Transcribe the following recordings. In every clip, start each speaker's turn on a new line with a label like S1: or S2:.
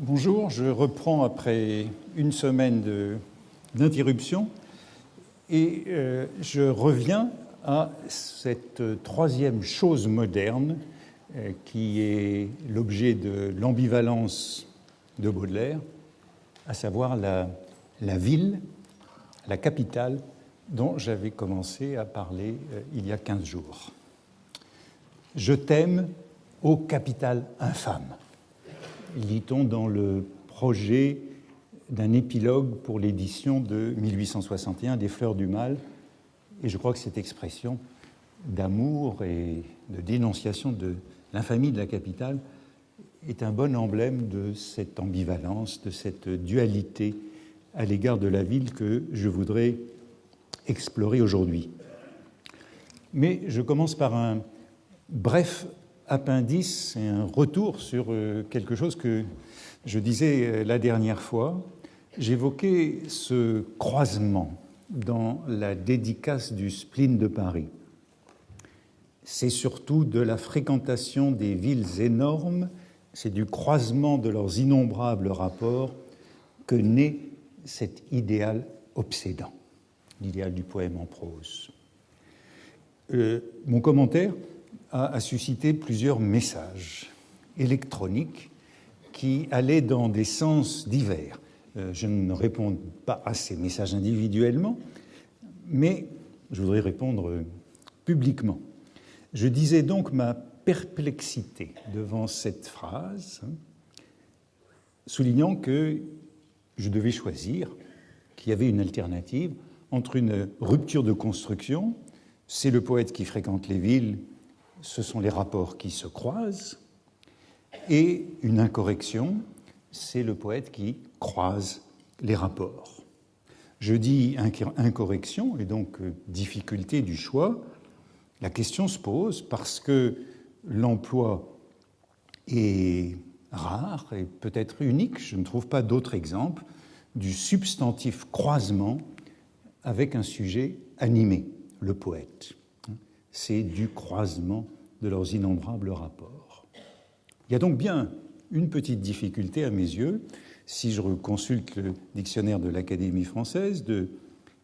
S1: Bonjour, je reprends après une semaine d'interruption et je reviens à cette troisième chose moderne qui est l'objet de l'ambivalence de Baudelaire, à savoir la ville, la capitale dont j'avais commencé à parler il y a 15 jours. Je t'aime, ô capitale infâme, lit-on dans le projet d'un épilogue pour l'édition de 1861 des Fleurs du Mal. Et je crois que cette expression d'amour et de dénonciation de l'infamie de la capitale est un bon emblème de cette ambivalence, de cette dualité à l'égard de la ville que je voudrais explorer aujourd'hui. Mais je commence par un bref appendice et un retour sur quelque chose que je disais la dernière fois. J'évoquais ce croisement dans la dédicace du spleen de Paris. C'est surtout de la fréquentation des villes énormes, c'est du croisement de leurs innombrables rapports que naît cet idéal obsédant, l'idéal du poème en prose. Mon commentaire a suscité plusieurs messages électroniques qui allaient dans des sens divers. Je ne réponds pas à ces messages individuellement, mais je voudrais répondre publiquement. Je disais donc ma perplexité devant cette phrase, soulignant que je devais choisir, qu'il y avait une alternative entre une rupture de construction, c'est le poète qui fréquente les villes, ce sont les rapports qui se croisent, et une incorrection, c'est le poète qui croise les rapports. Je dis incorrection et donc difficulté du choix. La question se pose parce que l'emploi est rare et peut-être unique, je ne trouve pas d'autre exemple, du substantif croisement avec un sujet animé, le poète. C'est du croisement de leurs innombrables rapports. Il y a donc bien une petite difficulté à mes yeux, si je consulte le dictionnaire de l'Académie française de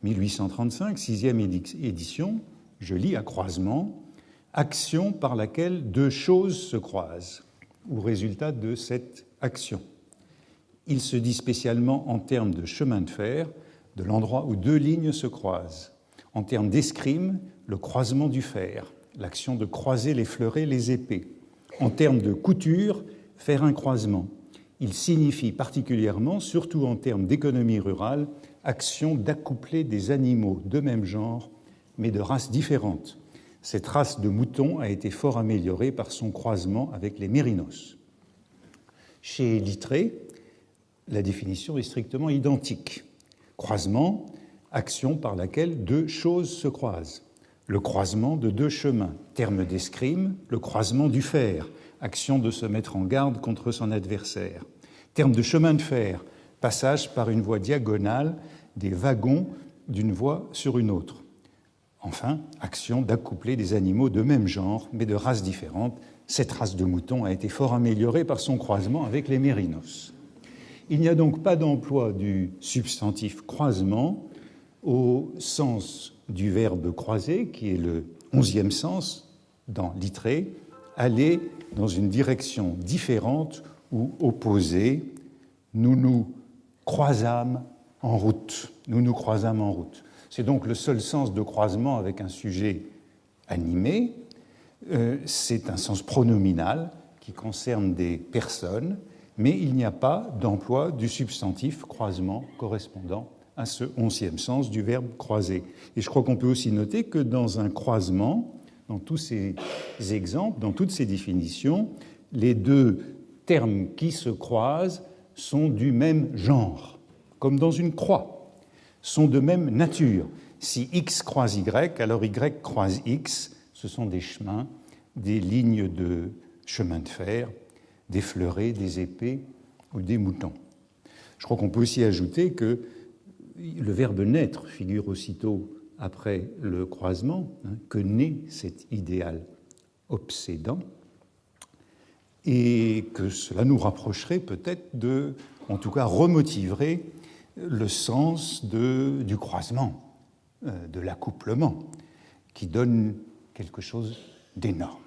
S1: 1835, 6e édition, je lis à croisement, action par laquelle deux choses se croisent, ou résultat de cette action. Il se dit spécialement en termes de chemin de fer, de l'endroit où deux lignes se croisent. En termes d'escrime, le croisement du fer, l'action de croiser les fleurets, les épées. En termes de couture, faire un croisement. Il signifie particulièrement, surtout en termes d'économie rurale, action d'accoupler des animaux de même genre, mais de races différentes. Cette race de moutons a été fort améliorée par son croisement avec les mérinos. Chez Littré, la définition est strictement identique. Croisement, action par laquelle deux choses se croisent. Le croisement de deux chemins, terme d'escrime, le croisement du fer, action de se mettre en garde contre son adversaire. Terme de chemin de fer, passage par une voie diagonale des wagons d'une voie sur une autre. Enfin, action d'accoupler des animaux de même genre, mais de races différentes. Cette race de moutons a été fort améliorée par son croisement avec les mérinos. Il n'y a donc pas d'emploi du substantif croisement au sens du verbe croiser, qui est le 11e sens dans Littré, aller dans une direction différente ou opposée. Nous nous croisâmes en route. Nous nous croisâmes en route. C'est donc le seul sens de croisement avec un sujet animé. C'est un sens pronominal qui concerne des personnes, mais il n'y a pas d'emploi du substantif croisement correspondant à ce 11e sens du verbe croiser. Et je crois qu'on peut aussi noter que dans un croisement, dans tous ces exemples, dans toutes ces définitions, les deux termes qui se croisent sont du même genre, comme dans une croix, sont de même nature. Si X croise Y, alors Y croise X, ce sont des chemins, des lignes de chemin de fer, des fleurets, des épées ou des moutons. Je crois qu'on peut aussi ajouter que le verbe naître figure aussitôt après le croisement, que naît cet idéal obsédant. et que cela nous rapprocherait peut-être en tout cas remotiverait le sens du croisement, de l'accouplement, qui donne quelque chose d'énorme.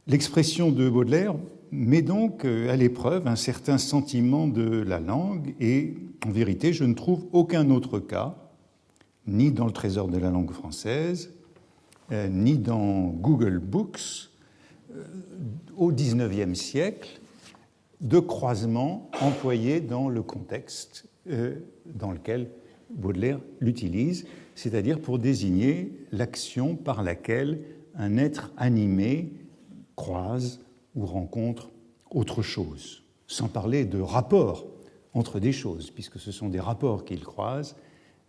S1: L'expression de Baudelaire met donc à l'épreuve un certain sentiment de la langue et, en vérité, je ne trouve aucun autre cas, ni dans le Trésor de la langue française, ni dans Google Books, au XIXe siècle, de croisement employé dans le contexte dans lequel Baudelaire l'utilise, c'est-à-dire pour désigner l'action par laquelle un être animé croise ou rencontre autre chose, sans parler de rapport entre des choses, puisque ce sont des rapports qu'il croise,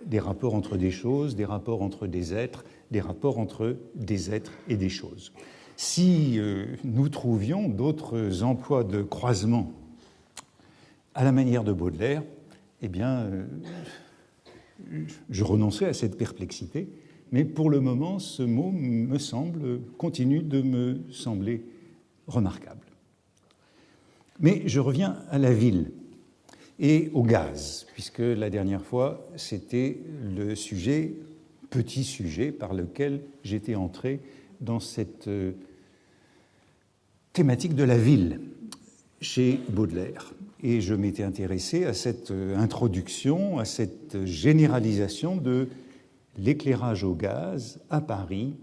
S1: des rapports entre des choses, des rapports entre des êtres, des rapports entre des êtres et des choses. Si nous trouvions d'autres emplois de croisement à la manière de Baudelaire, eh bien, je renonçais à cette perplexité, mais pour le moment, ce mot continue de me sembler remarquable. Mais je reviens à la ville et au gaz, puisque la dernière fois, c'était le petit sujet par lequel j'étais entré dans cette thématique de la ville chez Baudelaire. Et je m'étais intéressé à cette introduction, à cette généralisation de l'éclairage au gaz à Paris,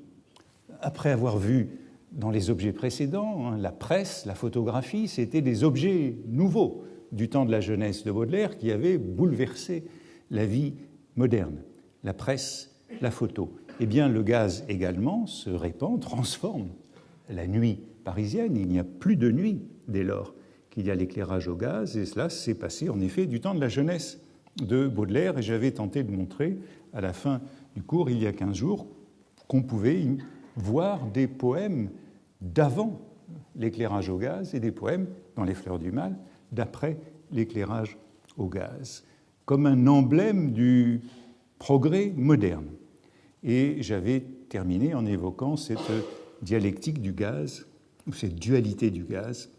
S1: après avoir vu dans les objets précédents, la presse, la photographie, c'était des objets nouveaux du temps de la jeunesse de Baudelaire qui avaient bouleversé la vie moderne. La presse, la photo. Eh bien, le gaz également se répand, transforme la nuit parisienne. Il n'y a plus de nuit dès lors qu'il y a l'éclairage au gaz, et cela s'est passé en effet du temps de la jeunesse de Baudelaire, et j'avais tenté de montrer à la fin du cours, il y a 15 jours, qu'on pouvait voir des poèmes d'avant l'éclairage au gaz et des poèmes dans Les Fleurs du Mal d'après l'éclairage au gaz, comme un emblème du progrès moderne. Et j'avais terminé en évoquant cette dialectique du gaz, ou cette dualité du gaz,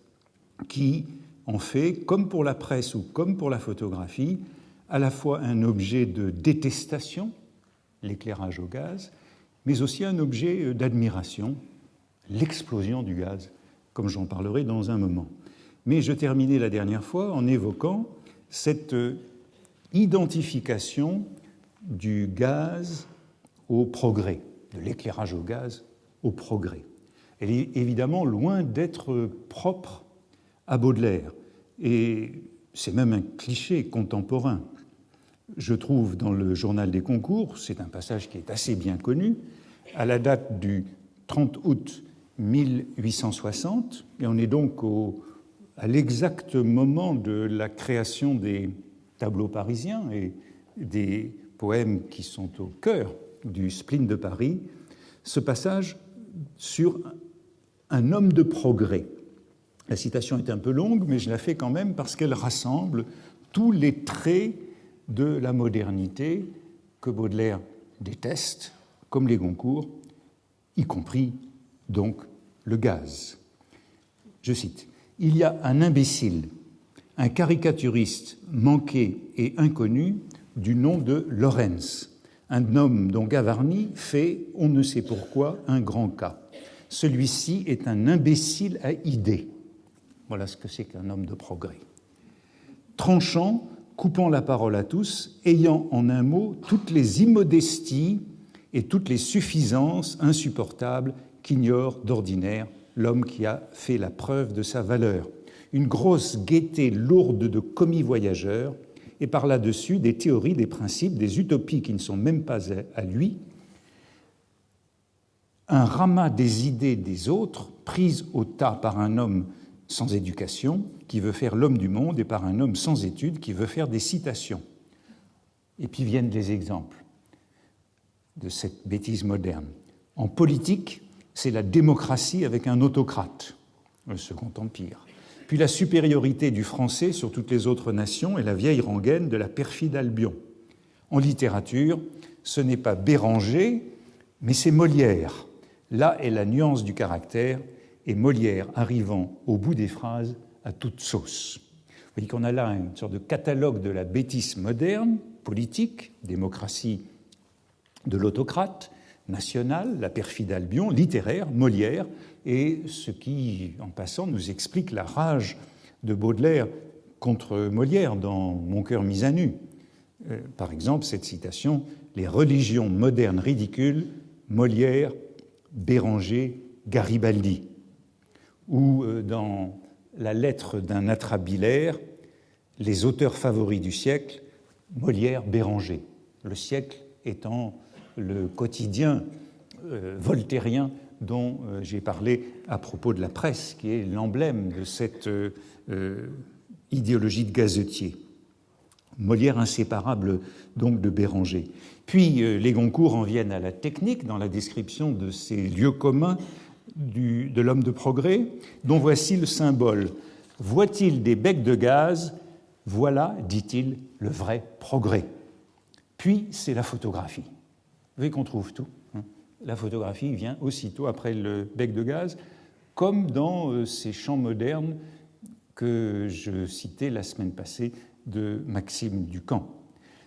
S1: qui en fait, comme pour la presse ou comme pour la photographie, à la fois un objet de détestation, l'éclairage au gaz, mais aussi un objet d'admiration, l'explosion du gaz, comme j'en parlerai dans un moment. Mais je terminais la dernière fois en évoquant cette identification du gaz au progrès, de l'éclairage au gaz au progrès. Elle est évidemment loin d'être propre à Baudelaire, et c'est même un cliché contemporain. Je trouve dans le Journal des concours, c'est un passage qui est assez bien connu, à la date du 30 août 1860, et on est donc à l'exact moment de la création des tableaux parisiens et des poèmes qui sont au cœur du spleen de Paris, ce passage sur un homme de progrès. La citation est un peu longue, mais je la fais quand même parce qu'elle rassemble tous les traits de la modernité que Baudelaire déteste, comme les Goncourt, y compris donc le gaz. Je cite, « Il y a un imbécile, un caricaturiste manqué et inconnu du nom de Lorentz, un homme dont Gavarni fait, on ne sait pourquoi, un grand cas. Celui-ci est un imbécile à idées. » Voilà ce que c'est qu'un homme de progrès. Tranchant, coupant la parole à tous, ayant en un mot toutes les immodesties et toutes les suffisances insupportables qu'ignore d'ordinaire l'homme qui a fait la preuve de sa valeur. Une grosse gaieté lourde de commis voyageurs, et par là-dessus des théories, des principes, des utopies qui ne sont même pas à lui, un ramas des idées des autres, prises au tas par un homme sans éducation, qui veut faire l'homme du monde, et par un homme sans études, qui veut faire des citations. Et puis viennent les exemples de cette bêtise moderne. En politique, c'est la démocratie avec un autocrate, le Second Empire. Puis la supériorité du français sur toutes les autres nations et la vieille rengaine de la perfide Albion. En littérature, ce n'est pas Béranger, mais c'est Molière. Là est la nuance du caractère et Molière arrivant au bout des phrases à toute sauce. Vous voyez qu'on a là une sorte de catalogue de la bêtise moderne, politique, démocratie de l'autocrate, nationale, la perfide Albion, littéraire, Molière, et ce qui, en passant, nous explique la rage de Baudelaire contre Molière dans Mon cœur mis à nu. Par exemple, cette citation « Les religions modernes ridicules, Molière, Béranger, Garibaldi » ou dans La lettre d'un atrabilaire, les auteurs favoris du siècle, Molière, Béranger. Le siècle étant le quotidien voltairien dont j'ai parlé à propos de la presse, qui est l'emblème de cette idéologie de gazetier. Molière inséparable donc de Béranger. Puis les Goncourt en viennent à la technique dans la description de ces lieux communs de l'homme de progrès, dont voici le symbole. Voit-il des becs de gaz? Voilà, dit-il, le vrai progrès. Puis c'est la photographie. Vous voyez qu'on trouve tout. La photographie vient aussitôt après le bec de gaz, comme dans ces chants modernes que je citais la semaine passée de Maxime Ducamp.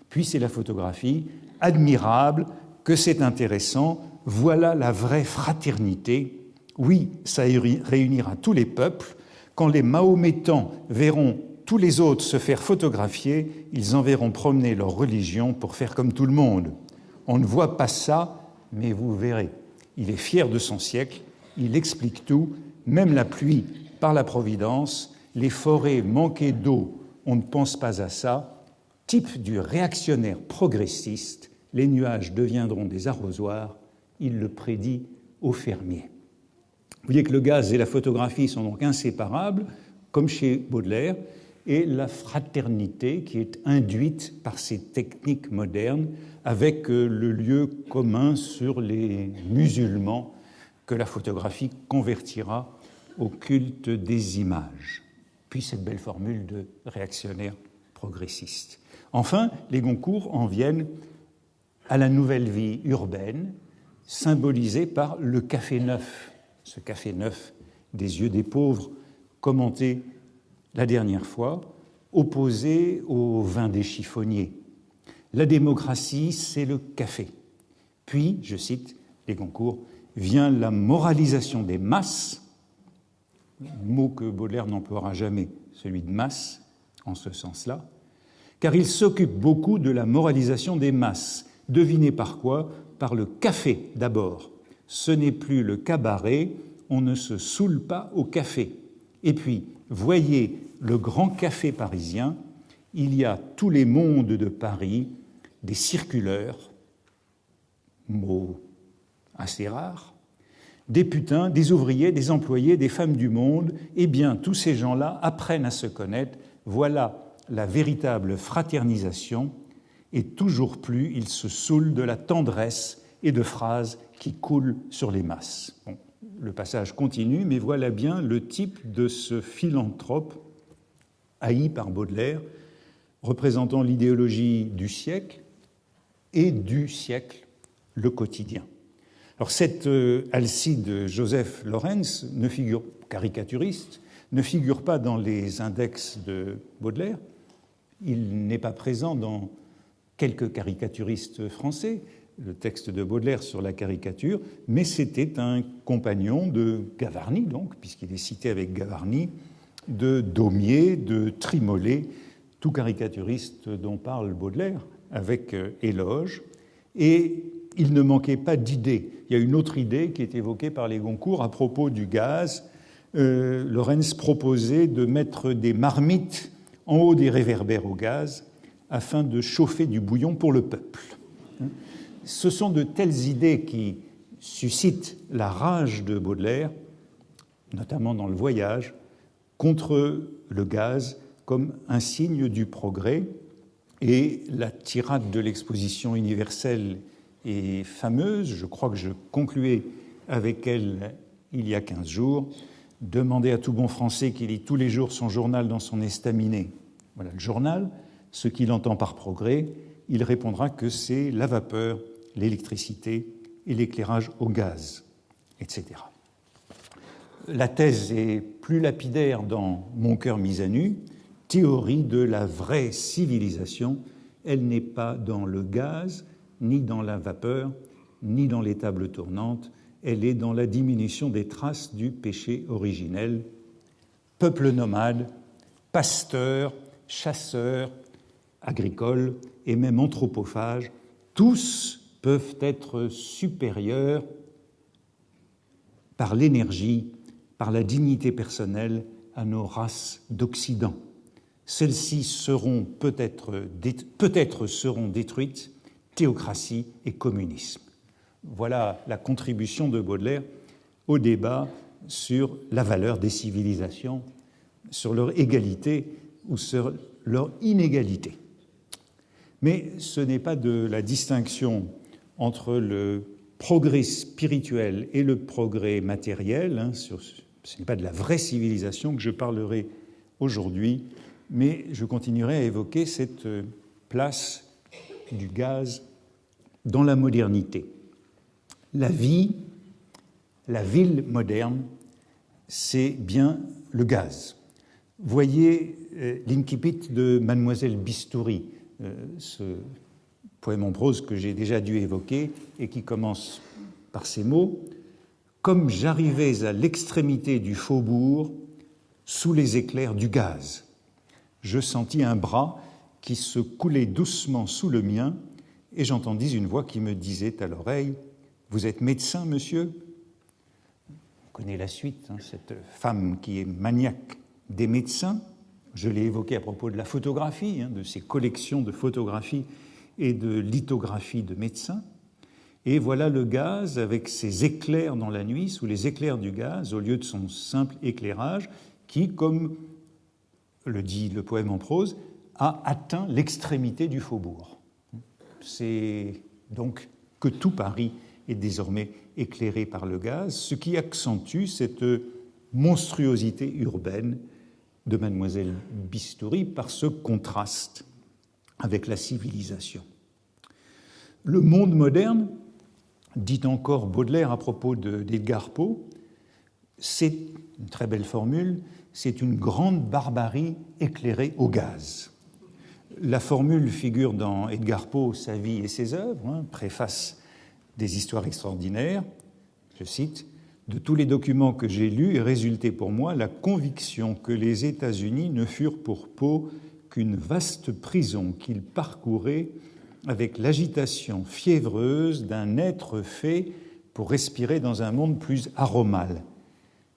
S1: Puis c'est la photographie, admirable, que c'est intéressant, voilà la vraie fraternité. Oui, ça réunira tous les peuples. Quand les Mahométans verront tous les autres se faire photographier, ils enverront promener leur religion pour faire comme tout le monde. On ne voit pas ça, mais vous verrez. Il est fier de son siècle, il explique tout, même la pluie par la Providence, les forêts manquées d'eau, on ne pense pas à ça. Type du réactionnaire progressiste, les nuages deviendront des arrosoirs, il le prédit aux fermiers. Vous voyez que le gaz et la photographie sont donc inséparables, comme chez Baudelaire, et la fraternité qui est induite par ces techniques modernes avec le lieu commun sur les musulmans que la photographie convertira au culte des images. Puis cette belle formule de réactionnaire progressiste. Enfin, les Goncourt en viennent à la nouvelle vie urbaine, symbolisée par le café neuf, ce café neuf des yeux des pauvres, commenté la dernière fois, opposé au vin des chiffonniers. La démocratie, c'est le café. Puis, je cite les Goncourt, vient la moralisation des masses, mot que Baudelaire n'emploiera jamais, celui de masse, en ce sens-là, car il s'occupe beaucoup de la moralisation des masses. Devinez par quoi? Par le café d'abord. Ce n'est plus le cabaret, on ne se saoule pas au café. Et puis, voyez le grand café parisien, il y a tous les mondes de Paris, des circuleurs, mot assez rare, des putains, des ouvriers, des employés, des femmes du monde. Eh bien, tous ces gens-là apprennent à se connaître. Voilà la véritable fraternisation. Et toujours plus, ils se saoulent de la tendresse et de phrases qui coulent sur les masses. Bon, le passage continue, mais voilà bien le type de ce philanthrope haï par Baudelaire, représentant l'idéologie du siècle et du siècle, le quotidien. Alors cette Alcide Joseph Lorentz, caricaturiste, ne figure pas dans les index de Baudelaire. Il n'est pas présent dans quelques caricaturistes français, le texte de Baudelaire sur la caricature, mais c'était un compagnon de Gavarni, donc, puisqu'il est cité avec Gavarni, de Daumier, de Trimolet, tout caricaturiste dont parle Baudelaire, avec éloge. Et il ne manquait pas d'idées. Il y a une autre idée qui est évoquée par les Goncourt à propos du gaz. Lorentz proposait de mettre des marmites en haut des réverbères au gaz afin de chauffer du bouillon pour le peuple. Ce sont de telles idées qui suscitent la rage de Baudelaire, notamment dans Le Voyage, contre le gaz comme un signe du progrès. Et la tirade de l'exposition universelle est fameuse. Je crois que je concluais avec elle il y a 15 jours. Demandez à tout bon Français qui lit tous les jours son journal dans son estaminet. Voilà le journal. Ce qu'il entend par progrès, il répondra que c'est la vapeur, l'électricité et l'éclairage au gaz, etc. La thèse est plus lapidaire dans Mon cœur mis à nu, théorie de la vraie civilisation. Elle n'est pas dans le gaz, ni dans la vapeur, ni dans les tables tournantes. Elle est dans la diminution des traces du péché originel. Peuple nomade, pasteurs, chasseurs, agricoles et même anthropophages, tous peuvent être supérieurs par l'énergie, par la dignité personnelle à nos races d'Occident. Celles-ci seront peut-être seront détruites, théocratie et communisme. Voilà la contribution de Baudelaire au débat sur la valeur des civilisations, sur leur égalité ou sur leur inégalité. Mais ce n'est pas de la distinction entre le progrès spirituel et le progrès matériel, ce n'est pas de la vraie civilisation que je parlerai aujourd'hui, mais je continuerai à évoquer cette place du gaz dans la modernité. La vie, la ville moderne, c'est bien le gaz. Voyez l'incipit de Mademoiselle Bistoury, ce poème en prose que j'ai déjà dû évoquer et qui commence par ces mots. « Comme j'arrivais à l'extrémité du faubourg, sous les éclairs du gaz, je sentis un bras qui se coulait doucement sous le mien et j'entendis une voix qui me disait à l'oreille « Vous êtes médecin, monsieur ?» On connaît la suite, cette femme qui est maniaque des médecins. Je l'ai évoqué à propos de la photographie, de ces collections de photographies et de lithographies de médecins. Et voilà le gaz avec ses éclairs dans la nuit, sous les éclairs du gaz, au lieu de son simple éclairage, qui, comme le dit le poème en prose, a atteint l'extrémité du faubourg. C'est donc que tout Paris est désormais éclairé par le gaz, ce qui accentue cette monstruosité urbaine de Mademoiselle Bistoury par ce contraste avec la civilisation. Le monde moderne, dit encore Baudelaire à propos d'Edgar Poe, c'est une très belle formule, c'est une grande barbarie éclairée au gaz. La formule figure dans Edgar Poe, Sa vie et ses œuvres, préface des histoires extraordinaires. Je cite, « De tous les documents que j'ai lus est résulté pour moi la conviction que les États-Unis ne furent pour Poe qu'une vaste prison qu'il parcourait avec l'agitation fiévreuse d'un être fait pour respirer dans un monde plus aromal,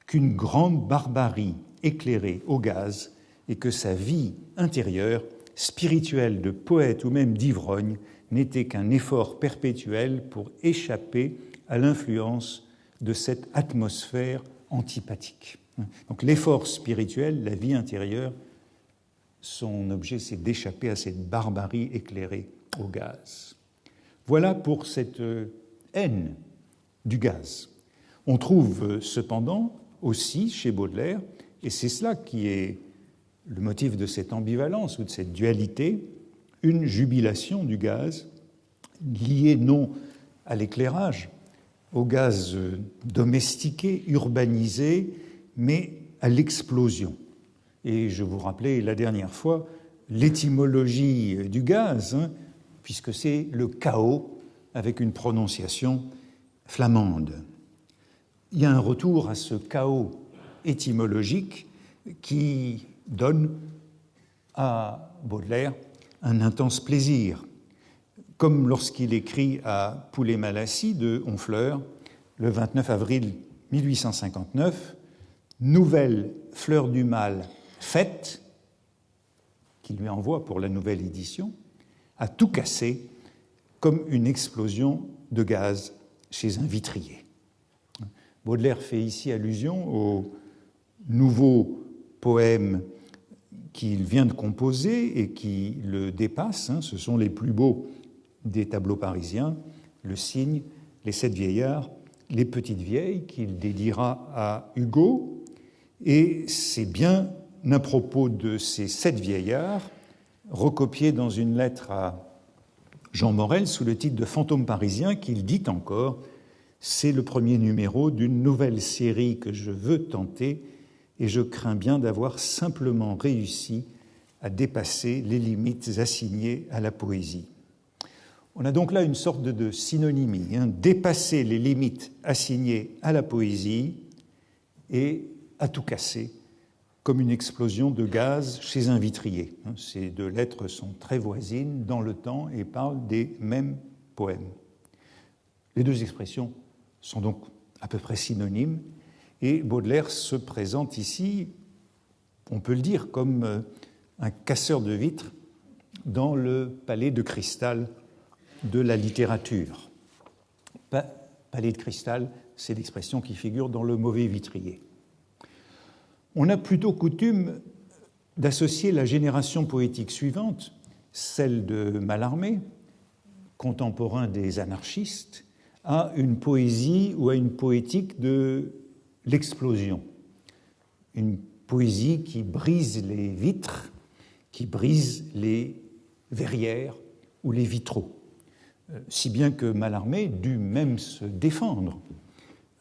S1: qu'une grande barbarie éclairée au gaz et que sa vie intérieure, spirituelle de poète ou même d'ivrogne, n'était qu'un effort perpétuel pour échapper à l'influence de cette atmosphère antipathique. » Donc l'effort spirituel, la vie intérieure, son objet, c'est d'échapper à cette barbarie éclairée au gaz. Voilà pour cette haine du gaz. On trouve cependant aussi chez Baudelaire, et c'est cela qui est le motif de cette ambivalence ou de cette dualité, une jubilation du gaz liée non à l'éclairage, au gaz domestiqué, urbanisé, mais à l'explosion. Et je vous rappelais la dernière fois l'étymologie du gaz, puisque c'est le chaos avec une prononciation flamande. Il y a un retour à ce chaos étymologique qui donne à Baudelaire un intense plaisir, comme lorsqu'il écrit à Poulet-Malassis de Honfleur, le 29 avril 1859, « Nouvelle fleur du mal faite », qu'il lui envoie pour la nouvelle édition, a tout cassé comme une explosion de gaz chez un vitrier. Baudelaire fait ici allusion au nouveau poème qu'il vient de composer et qui le dépasse. Ce sont les plus beaux des tableaux parisiens, Le Cygne, Les 7 vieillards, Les petites vieilles, qu'il dédiera à Hugo. Et c'est bien à propos de ces 7 vieillards, recopiés dans une lettre à Jean Morel sous le titre de Fantôme parisien, qu'il dit encore « C'est le premier numéro d'une nouvelle série que je veux tenter et je crains bien d'avoir simplement réussi à dépasser les limites assignées à la poésie. On a donc là une sorte de synonymie, dépasser les limites assignées à la poésie et à tout casser, comme une explosion de gaz chez un vitrier. Ces deux lettres sont très voisines dans le temps et parlent des mêmes poèmes. Les deux expressions sont donc à peu près synonymes, et Baudelaire se présente ici, on peut le dire, comme un casseur de vitres dans le palais de cristal de la littérature. Palais de cristal, c'est l'expression qui figure dans Le Mauvais Vitrier. On a plutôt coutume d'associer la génération poétique suivante, celle de Mallarmé, contemporain des anarchistes, à une poésie ou à une poétique de l'explosion. Une poésie qui brise les vitres, qui brise les verrières ou les vitraux. Si bien que Mallarmé dut même se défendre.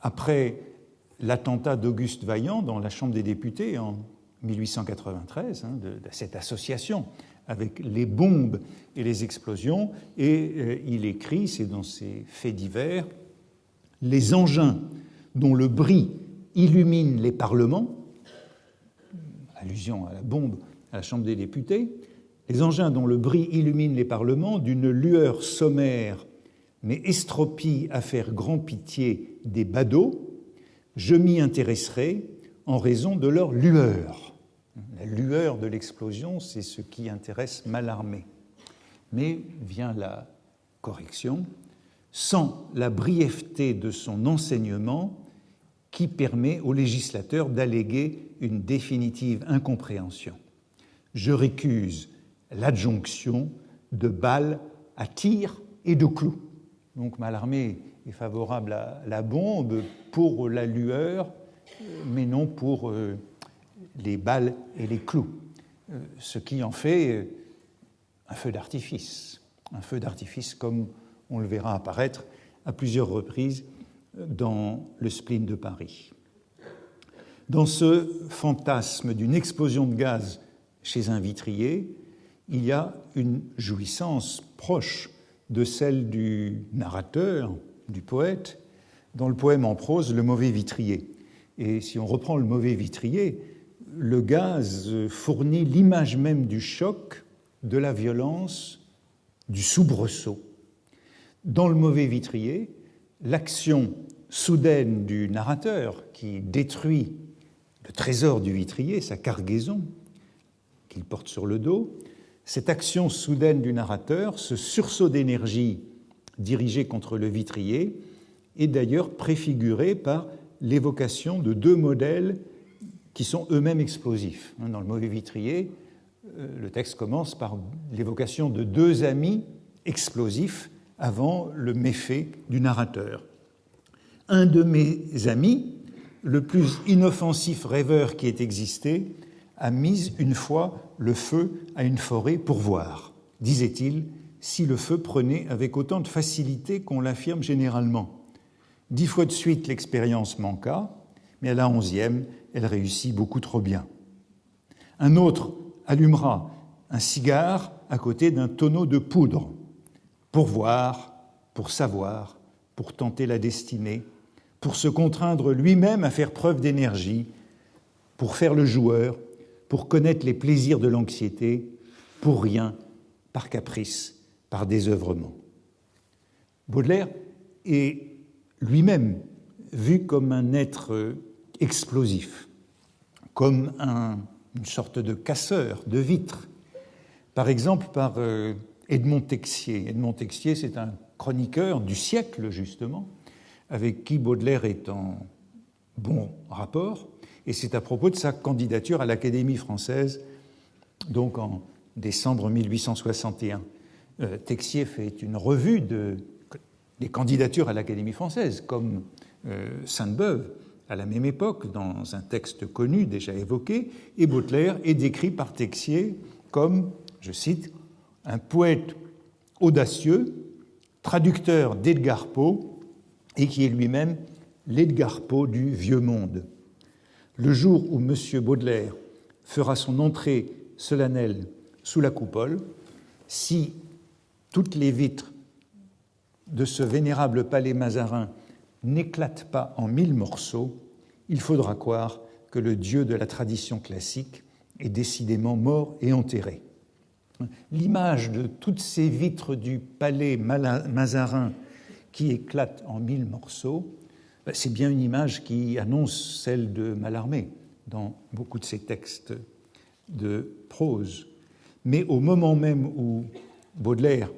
S1: Après l'attentat d'Auguste Vaillant dans la Chambre des députés en 1893, de cette association avec les bombes et les explosions, et il écrit, c'est dans ses faits divers, « Les engins dont le bris illumine les parlements », allusion à la bombe à la Chambre des députés, « les engins dont le bris illumine les parlements d'une lueur sommaire, mais estropie à faire grand pitié des badauds, je m'y intéresserai en raison de leur lueur. » La lueur de l'explosion, c'est ce qui intéresse Mallarmé. Mais vient la correction, sans la brièveté de son enseignement qui permet au législateur d'alléguer une définitive incompréhension. Je récuse l'adjonction de balles à tir et de clous. Donc Mallarmé est favorable à la bombe pour la lueur, mais non pour les balles et les clous, ce qui en fait un feu d'artifice comme on le verra apparaître à plusieurs reprises dans le spleen de Paris. Dans ce fantasme d'une explosion de gaz chez un vitrier, il y a une jouissance proche de celle du narrateur, du poète, dans le poème en prose « Le Mauvais Vitrier ». Et si on reprend Le Mauvais Vitrier, le gaz fournit l'image même du choc, de la violence, du soubresaut. Dans Le Mauvais Vitrier, l'action soudaine du narrateur qui détruit le trésor du vitrier, sa cargaison qu'il porte sur le dos, cette action soudaine du narrateur, ce sursaut d'énergie dirigé contre le vitrier, est d'ailleurs préfiguré par l'évocation de deux modèles qui sont eux-mêmes explosifs. Dans Le Mauvais Vitrier, le texte commence par l'évocation de deux amis explosifs avant le méfait du narrateur. Un de mes amis, le plus inoffensif rêveur qui ait existé, a mis une fois le feu à une forêt pour voir, disait-il, si le feu prenait avec autant de facilité qu'on l'affirme généralement. 10 fois de suite, l'expérience manqua, mais à la 11e, elle réussit beaucoup trop bien. Un autre allumera un cigare à côté d'un tonneau de poudre, pour voir, pour savoir, pour tenter la destinée, pour se contraindre lui-même à faire preuve d'énergie, pour faire le joueur, pour connaître les plaisirs de l'anxiété, pour rien, par caprice, par désœuvrement. Baudelaire est lui-même vu comme un être explosif, comme une sorte de casseur de vitres, par exemple par Edmond Texier. Edmond Texier, c'est un chroniqueur du siècle, justement, avec qui Baudelaire est en bon rapport, et c'est à propos de sa candidature à l'Académie française, donc en décembre 1861. Texier fait une revue des candidatures à l'Académie française, comme Sainte-Beuve, à la même époque, dans un texte connu, déjà évoqué, et Baudelaire est décrit par Texier comme, je cite, un poète audacieux, traducteur d'Edgar Poe, et qui est lui-même l'Edgar Poe du Vieux Monde. Le jour où M. Baudelaire fera son entrée solennelle sous la coupole, si toutes les vitres de ce vénérable palais Mazarin n'éclatent pas en 1000 morceaux, il faudra croire que le dieu de la tradition classique est décidément mort et enterré. L'image de toutes ces vitres du palais Mazarin qui éclatent en 1000 morceaux, c'est bien une image qui annonce celle de Mallarmé dans beaucoup de ses textes de prose. Mais au moment même où Baudelaire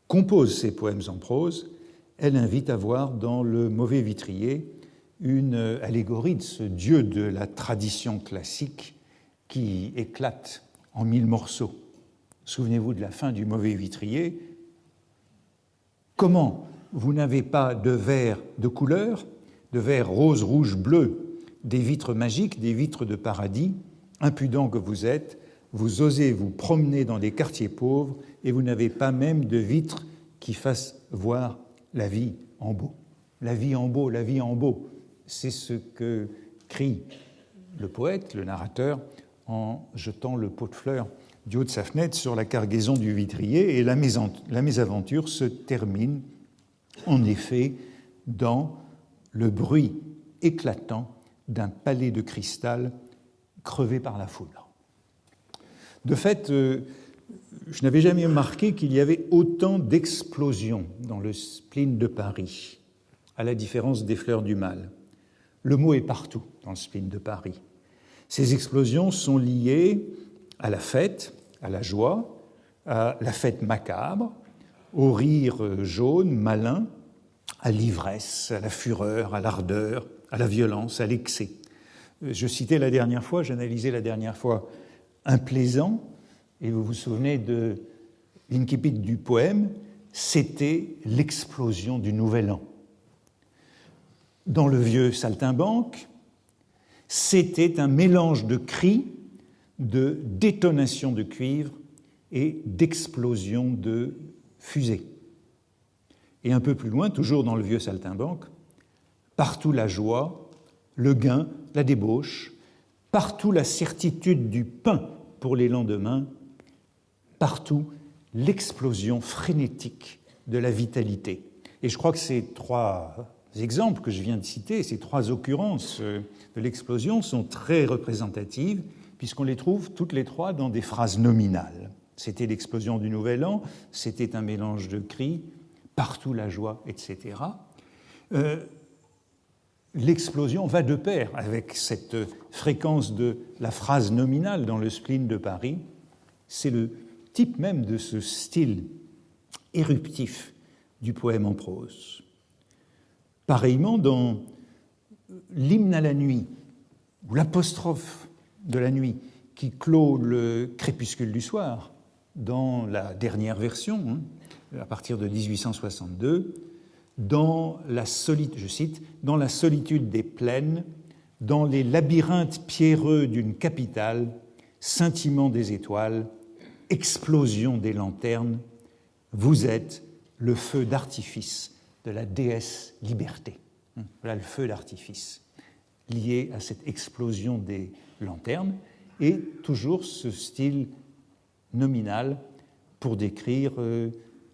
S1: compose ses poèmes en prose, elle invite à voir dans Le Mauvais Vitrier une allégorie de ce dieu de la tradition classique qui éclate en 1000 morceaux. Souvenez-vous de la fin du Mauvais Vitrier. Comment vous n'avez pas de verre de couleur, de verre rose, rouge, bleu, des vitres magiques, des vitres de paradis, impudent que vous êtes, vous osez vous promener dans des quartiers pauvres et vous n'avez pas même de vitres qui fassent voir la vie en beau. La vie en beau, la vie en beau. C'est ce que crie le poète, le narrateur, en jetant le pot de fleurs du haut de sa fenêtre sur la cargaison du vitrier. Et la mésaventure se termine, en effet, dans le bruit éclatant d'un palais de cristal crevé par la foudre. De fait, je n'avais jamais remarqué qu'il y avait autant d'explosions dans le spleen de Paris, à la différence des Fleurs du Mal. Le mot est partout dans le spleen de Paris. Ces explosions sont liées à la fête, à la joie, à la fête macabre, au rire jaune, malin, à l'ivresse, à la fureur, à l'ardeur, à la violence, à l'excès. Je citais la dernière fois, j'analysais la dernière fois un plaisant, et vous vous souvenez de l'incipit du poème, c'était l'explosion du Nouvel An. Dans le vieux saltimbanque, c'était un mélange de cris, de détonation de cuivre et d'explosion de fusées. Et un peu plus loin, toujours dans le vieux saltimbanque, partout la joie, le gain, la débauche, partout la certitude du pain pour les lendemains, partout l'explosion frénétique de la vitalité. Et je crois que ces trois exemples que je viens de citer, ces trois occurrences de l'explosion sont très représentatives puisqu'on les trouve toutes les trois dans des phrases nominales. C'était l'explosion du Nouvel An, c'était un mélange de cris, partout la joie, etc. L'explosion va de pair avec cette fréquence de la phrase nominale dans le spleen de Paris. C'est le type même de ce style éruptif du poème en prose. Pareillement, dans l'hymne à la nuit, ou l'apostrophe de la nuit, qui clôt le crépuscule du soir, dans la dernière version, à partir de 1862, je cite, « Dans la solitude des plaines, dans les labyrinthes pierreux d'une capitale, scintillement des étoiles, explosion des lanternes, vous êtes le feu d'artifice de la déesse Liberté. » Voilà le feu d'artifice lié à cette explosion des lanternes et toujours ce style nominal pour décrire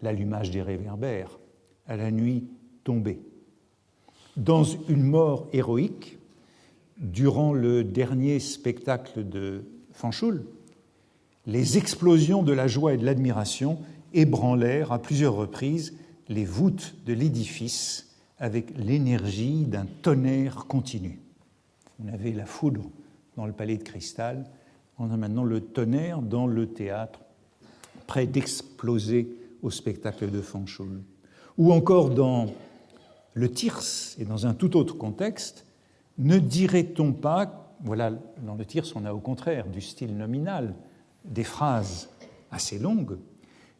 S1: l'allumage des réverbères à la nuit tombée. Dans une mort héroïque, durant le dernier spectacle de Fanchoul, les explosions de la joie et de l'admiration ébranlèrent à plusieurs reprises les voûtes de l'édifice avec l'énergie d'un tonnerre continu. On avait la foudre dans le palais de cristal, on a maintenant le tonnerre dans le théâtre, prêt d'exploser au spectacle de Fanchoul. Ou encore dans le Thyrse, et dans un tout autre contexte, ne dirait-on pas, voilà, dans le Thyrse, on a au contraire du style nominal, des phrases assez longues,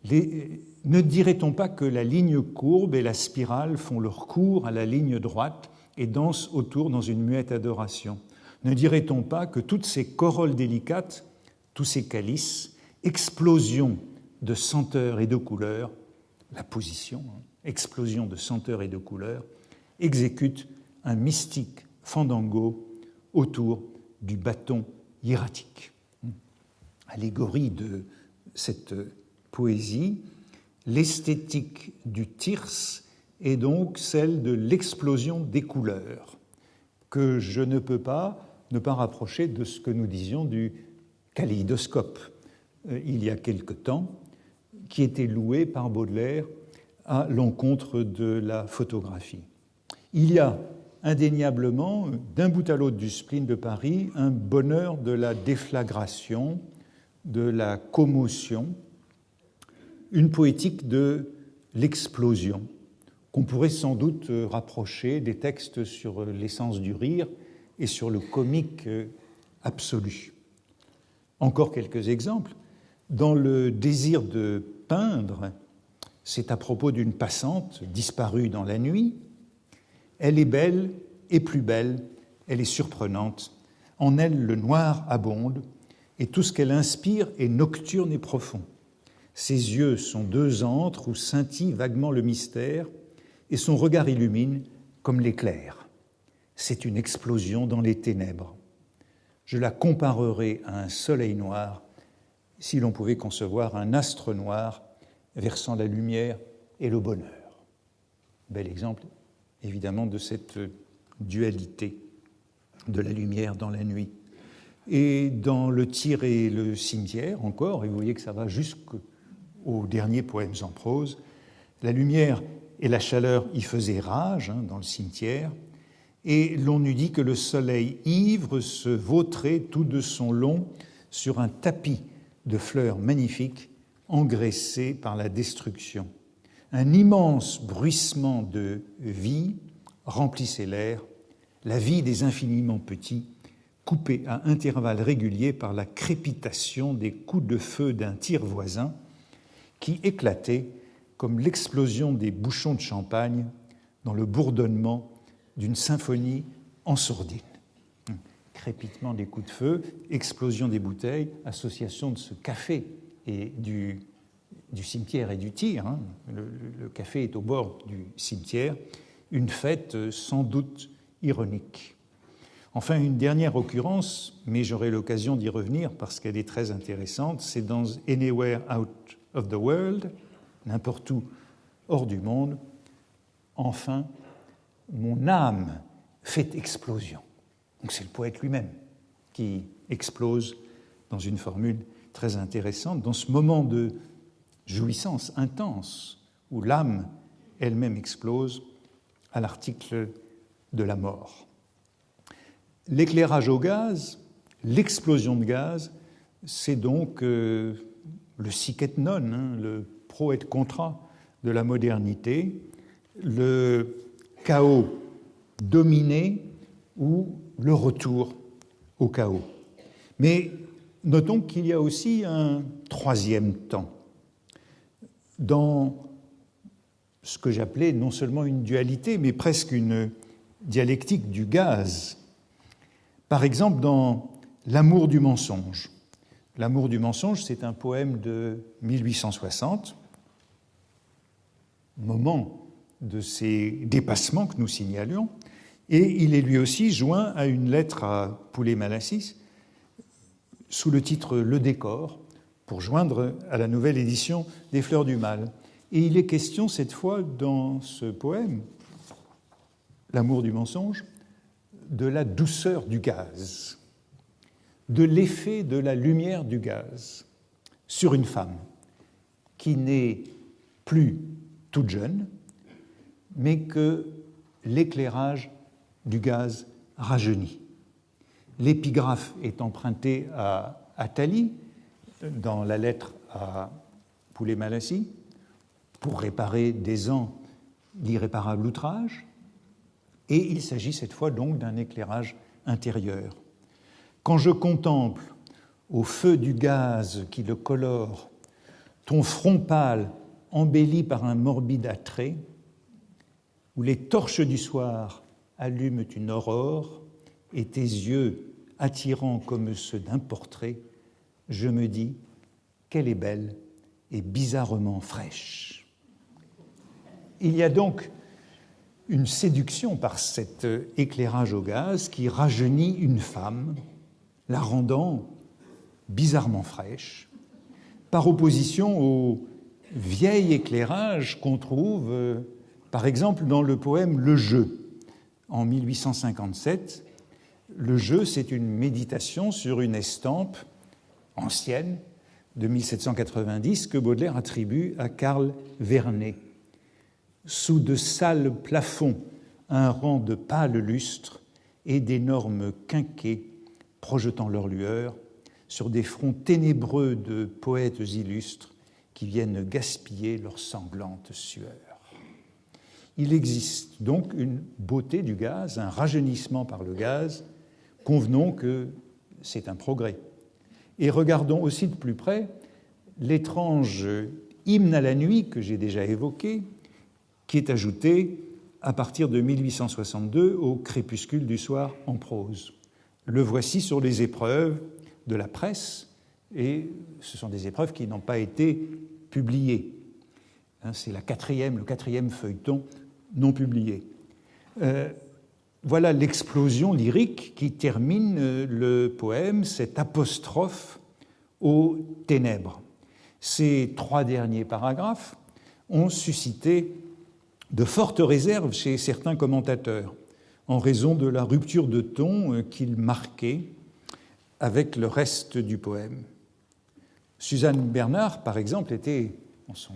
S1: ne dirait-on pas que la ligne courbe et la spirale font leur cours à la ligne droite et dansent autour dans une muette adoration? Ne dirait-on pas que toutes ces corolles délicates, tous ces calices, explosions de senteurs et de couleurs, la position, explosion de senteurs et de couleurs, exécute un mystique fandango autour du bâton hiératique. Allégorie de cette poésie, l'esthétique du tierce est donc celle de l'explosion des couleurs, que je ne peux pas ne pas rapprocher de ce que nous disions du kaléidoscope il y a quelque temps, qui était loué par Baudelaire à l'encontre de la photographie. Il y a indéniablement, d'un bout à l'autre du spleen de Paris, un bonheur de la déflagration, de la commotion, une poétique de l'explosion, qu'on pourrait sans doute rapprocher des textes sur l'essence du rire et sur le comique absolu. Encore quelques exemples. Dans le désir de peindre, c'est à propos d'une passante disparue dans la nuit. Elle est belle et plus belle, elle est surprenante. En elle, le noir abonde, et tout ce qu'elle inspire est nocturne et profond. Ses yeux sont deux antres où scintille vaguement le mystère, et son regard illumine comme l'éclair. C'est une explosion dans les ténèbres. Je la comparerai à un soleil noir, si l'on pouvait concevoir un astre noir versant la lumière et le bonheur. Bel exemple, évidemment, de cette dualité de la lumière dans la nuit. Et dans Le Tir et le cimetière, encore, et vous voyez que ça va jusqu'aux derniers poèmes en prose, la lumière et la chaleur y faisaient rage dans le cimetière, et l'on eût dit que le soleil ivre se vautrait tout de son long sur un tapis de fleurs magnifiques engraissées par la destruction. Un immense bruissement de vie remplissait l'air, la vie des infiniment petits, coupée à intervalles réguliers par la crépitation des coups de feu d'un tir voisin qui éclatait comme l'explosion des bouchons de champagne dans le bourdonnement d'une symphonie en sourdine. Crépitement des coups de feu, explosion des bouteilles, association de ce café et du cimetière et du tir. Le café est au bord du cimetière, une fête sans doute ironique. Enfin, une dernière occurrence, mais j'aurai l'occasion d'y revenir parce qu'elle est très intéressante, c'est dans Anywhere Out of the World, n'importe où hors du monde. Enfin, mon âme fait explosion. Donc c'est le poète lui-même qui explose dans une formule très intéressante, dans ce moment de jouissance intense où l'âme elle-même explose à l'article de la mort. L'éclairage au gaz, l'explosion de gaz, c'est donc le sic et non, le pro et contra de la modernité, le chaos dominé ou le retour au chaos. Mais notons qu'il y a aussi un troisième temps dans ce que j'appelais non seulement une dualité, mais presque une dialectique du gaz. Par exemple, dans L'amour du mensonge. L'amour du mensonge, c'est un poème de 1860, moment de ces dépassements que nous signalions, et il est lui aussi joint à une lettre à Poulet-Malassis sous le titre « Le décor » pour joindre à la nouvelle édition des Fleurs du Mal. Et il est question cette fois dans ce poème, L'amour du mensonge, de la douceur du gaz, de l'effet de la lumière du gaz sur une femme qui n'est plus toute jeune, mais que l'éclairage du gaz rajeunit. L'épigraphe est empruntée à Attali dans la lettre à Poulet-Malassis pour réparer des ans l'irréparable outrage, et il s'agit cette fois donc d'un éclairage intérieur. Quand je contemple au feu du gaz qui le colore ton front pâle embelli par un morbide attrait, où les torches du soir allument une aurore et tes yeux attirants comme ceux d'un portrait, je me dis qu'elle est belle et bizarrement fraîche. Il y a donc une séduction par cet éclairage au gaz qui rajeunit une femme, la rendant bizarrement fraîche, par opposition au vieil éclairage qu'on trouve, par exemple, dans le poème Le Jeu, en 1857. Le Jeu, c'est une méditation sur une estampe ancienne de 1790 que Baudelaire attribue à Karl Vernet. Sous de sales plafonds, un rang de pâles lustres et d'énormes quinquets projetant leur lueur sur des fronts ténébreux de poètes illustres qui viennent gaspiller leur sanglante sueur. Il existe donc une beauté du gaz, un rajeunissement par le gaz. Convenons que c'est un progrès. Et regardons aussi de plus près l'étrange hymne à la nuit que j'ai déjà évoqué, qui est ajouté à partir de 1862 au Crépuscule du soir en prose. Le voici sur les épreuves de la presse, et ce sont des épreuves qui n'ont pas été publiées. C'est le quatrième feuilleton non publié. Voilà l'explosion lyrique qui termine le poème, cette apostrophe aux ténèbres. Ces 3 derniers paragraphes ont suscité de fortes réserves chez certains commentateurs en raison de la rupture de ton qu'ils marquaient avec le reste du poème. Suzanne Bernard, par exemple, était, dans son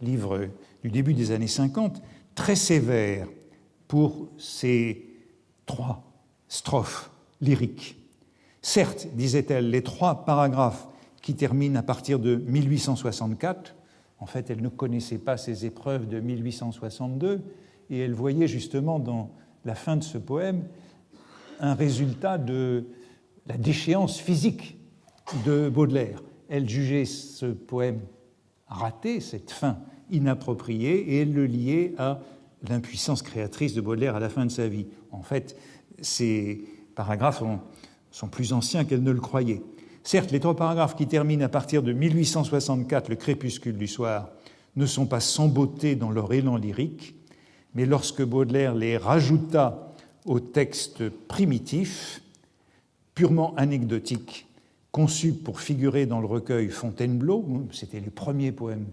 S1: livre du début des années 50, très sévère pour ces 3 strophes lyriques. Certes, disait-elle, les 3 paragraphes qui terminent à partir de 1864, en fait, elle ne connaissait pas ces épreuves de 1862, et elle voyait justement dans la fin de ce poème un résultat de la déchéance physique de Baudelaire. Elle jugeait ce poème raté, cette fin inappropriée, et elle le liait à l'impuissance créatrice de Baudelaire à la fin de sa vie. En fait, ces paragraphes sont plus anciens qu'elle ne le croyait. Certes, les 3 paragraphes qui terminent à partir de 1864, le Crépuscule du soir, ne sont pas sans beauté dans leur élan lyrique, mais lorsque Baudelaire les rajouta au texte primitif, purement anecdotique, conçu pour figurer dans le recueil Fontainebleau, c'était les premiers poèmes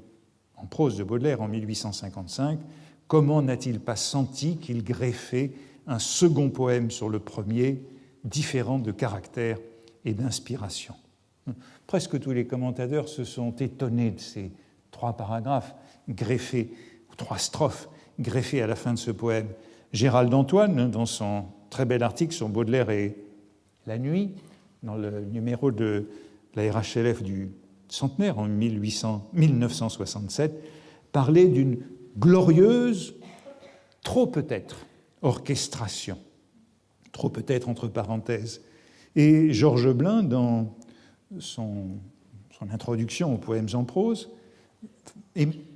S1: en prose de Baudelaire en 1855, comment n'a-t-il pas senti qu'il greffait un second poème sur le premier, différent de caractère et d'inspiration. Presque tous les commentateurs se sont étonnés de ces 3 paragraphes greffés, ou 3 strophes greffées à la fin de ce poème. Gérald Antoine, dans son très bel article sur Baudelaire et la nuit, dans le numéro de la RHLF du centenaire en 1967, parlait d'une glorieuse, trop peut-être, orchestration. Trop peut-être entre parenthèses. Et Georges Blin, dans son introduction aux poèmes en prose,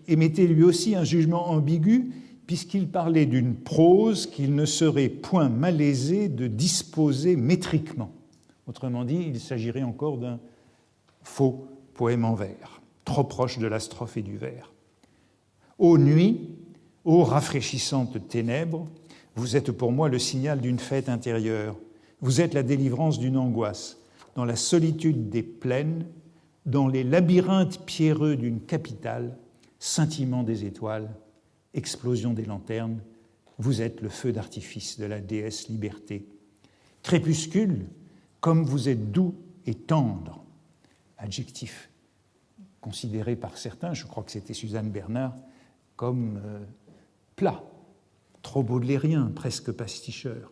S1: émettait lui aussi un jugement ambigu, puisqu'il parlait d'une prose qu'il ne serait point malaisé de disposer métriquement. Autrement dit, il s'agirait encore d'un faux poème en vers, trop proche de la strophe et du vers. Ô nuit, ô rafraîchissantes ténèbres, vous êtes pour moi le signal d'une fête intérieure. Vous êtes la délivrance d'une angoisse. Dans la solitude des plaines, dans les labyrinthes pierreux d'une capitale, scintillement des étoiles, explosion des lanternes, vous êtes le feu d'artifice de la déesse Liberté. Crépuscule, comme vous êtes doux et tendre, adjectif considéré par certains, je crois que c'était Suzanne Bernard, comme plat, trop baudelairien, presque pasticheur.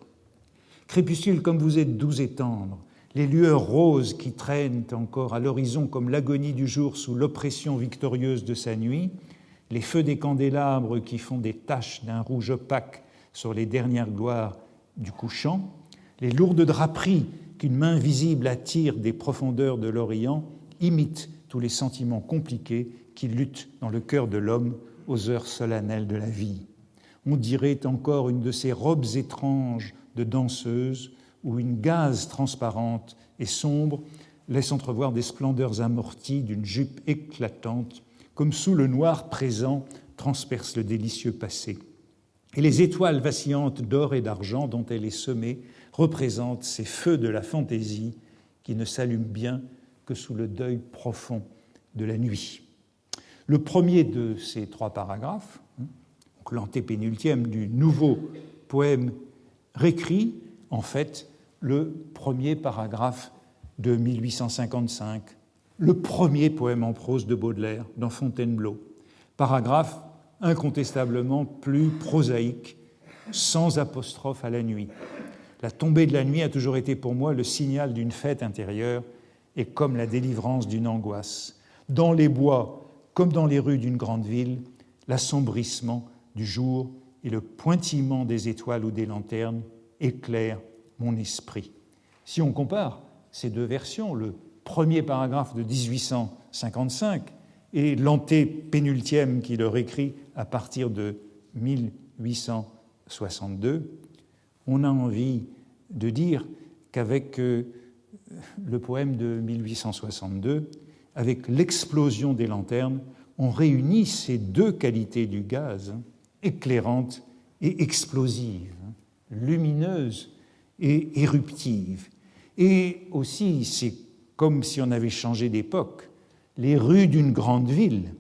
S1: Crépuscule, comme vous êtes doux et tendre, les lueurs roses qui traînent encore à l'horizon comme l'agonie du jour sous l'oppression victorieuse de sa nuit, les feux des candélabres qui font des taches d'un rouge opaque sur les dernières gloires du couchant, les lourdes draperies qu'une main visible attire des profondeurs de l'Orient, imitent tous les sentiments compliqués qui luttent dans le cœur de l'homme aux heures solennelles de la vie. On dirait encore une de ces robes étranges de danseuse où une gaze transparente et sombre laisse entrevoir des splendeurs amorties d'une jupe éclatante, comme sous le noir présent transperce le délicieux passé. Et les étoiles vacillantes d'or et d'argent dont elle est semée représentent ces feux de la fantaisie qui ne s'allument bien que sous le deuil profond de la nuit. Le premier de ces 3 paragraphes, l'antépénultième du nouveau poème, réécrit en fait le premier paragraphe de 1855, le premier poème en prose de Baudelaire dans Fontainebleau. Paragraphe incontestablement plus prosaïque, sans apostrophe à la nuit. La tombée de la nuit a toujours été pour moi le signal d'une fête intérieure et comme la délivrance d'une angoisse. Dans les bois, comme dans les rues d'une grande ville, l'assombrissement du jour et le pointillement des étoiles ou des lanternes éclairent mon esprit. Si on compare ces 2 versions, le premier paragraphe de 1855 et l'antépénultième qui le réécrit à partir de 1862, on a envie de dire qu'avec le poème de 1862, avec l'explosion des lanternes, on réunit ces 2 qualités du gaz, éclairante et explosive, lumineuse et éruptive. Et aussi, c'est comme si on avait changé d'époque. Les rues d'une grande ville,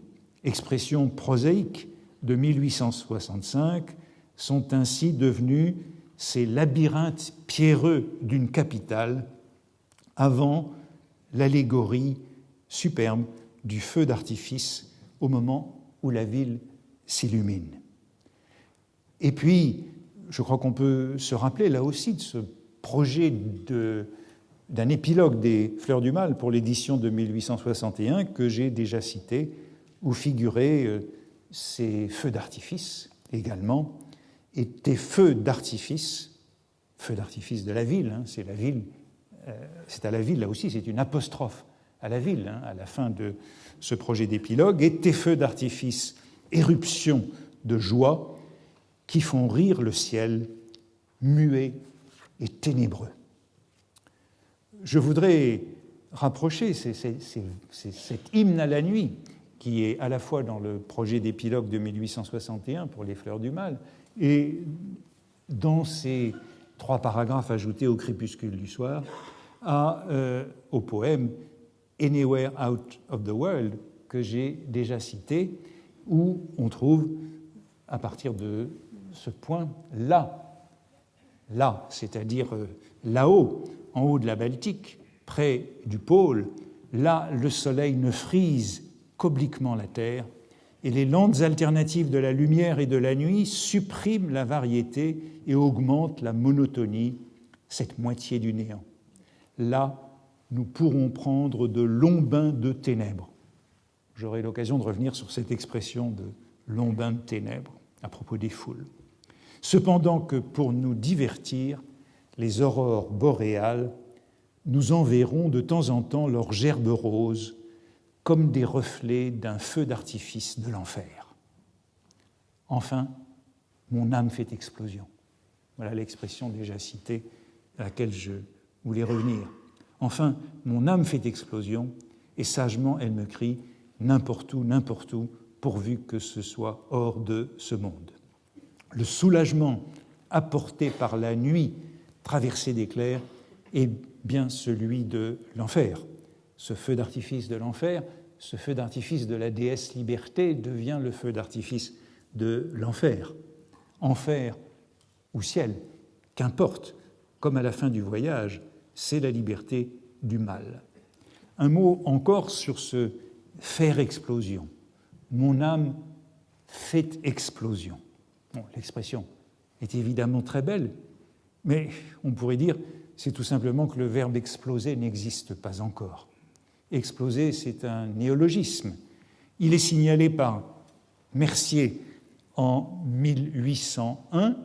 S1: expression prosaïque de 1865, sont ainsi devenues ces labyrinthes pierreux d'une capitale avant l'allégorie superbe du feu d'artifice au moment où la ville s'illumine. Et puis, je crois qu'on peut se rappeler là aussi de ce projet d'un épilogue des Fleurs du Mal pour l'édition de 1861 que j'ai déjà cité, où figuraient ces feux d'artifice également, et des feux d'artifice de la ville, c'est la ville, c'est à la ville là aussi, c'est une apostrophe à la ville à la fin de ce projet d'épilogue, et des feux d'artifice, éruptions de joie qui font rire le ciel, muet et ténébreux. Je voudrais rapprocher cet hymne à la nuit qui est à la fois dans le projet d'épilogue de 1861 pour les Fleurs du Mal et dans ces 3 paragraphes ajoutés au crépuscule du soir au poème Anywhere Out of the World que j'ai déjà cité, où on trouve à partir de ce point là, c'est-à-dire là-haut, en haut de la Baltique, près du pôle, là le soleil ne frise qu'obliquement la terre, et les lentes alternatives de la lumière et de la nuit suppriment la variété et augmentent la monotonie, cette moitié du néant. Là, nous pourrons prendre de longs bains de ténèbres. J'aurai l'occasion de revenir sur cette expression de longs bains de ténèbres à propos des foules. Cependant que pour nous divertir, les aurores boréales nous enverront de temps en temps leurs gerbes roses comme des reflets d'un feu d'artifice de l'enfer. Enfin, mon âme fait explosion. Voilà l'expression déjà citée à laquelle je voulais revenir. Enfin, mon âme fait explosion et sagement elle me crie n'importe où, pourvu que ce soit hors de ce monde. Le soulagement apporté par la nuit traversée d'éclairs est bien celui de l'enfer. Ce feu d'artifice de l'enfer, ce feu d'artifice de la déesse Liberté devient le feu d'artifice de l'enfer. Enfer ou ciel, qu'importe, comme à la fin du voyage, c'est la liberté du mal. Un mot encore sur ce faire explosion. Mon âme fait explosion. Bon, l'expression est évidemment très belle, mais on pourrait dire c'est tout simplement que le verbe exploser n'existe pas encore. Exploser, c'est un néologisme. Il est signalé par Mercier en 1801,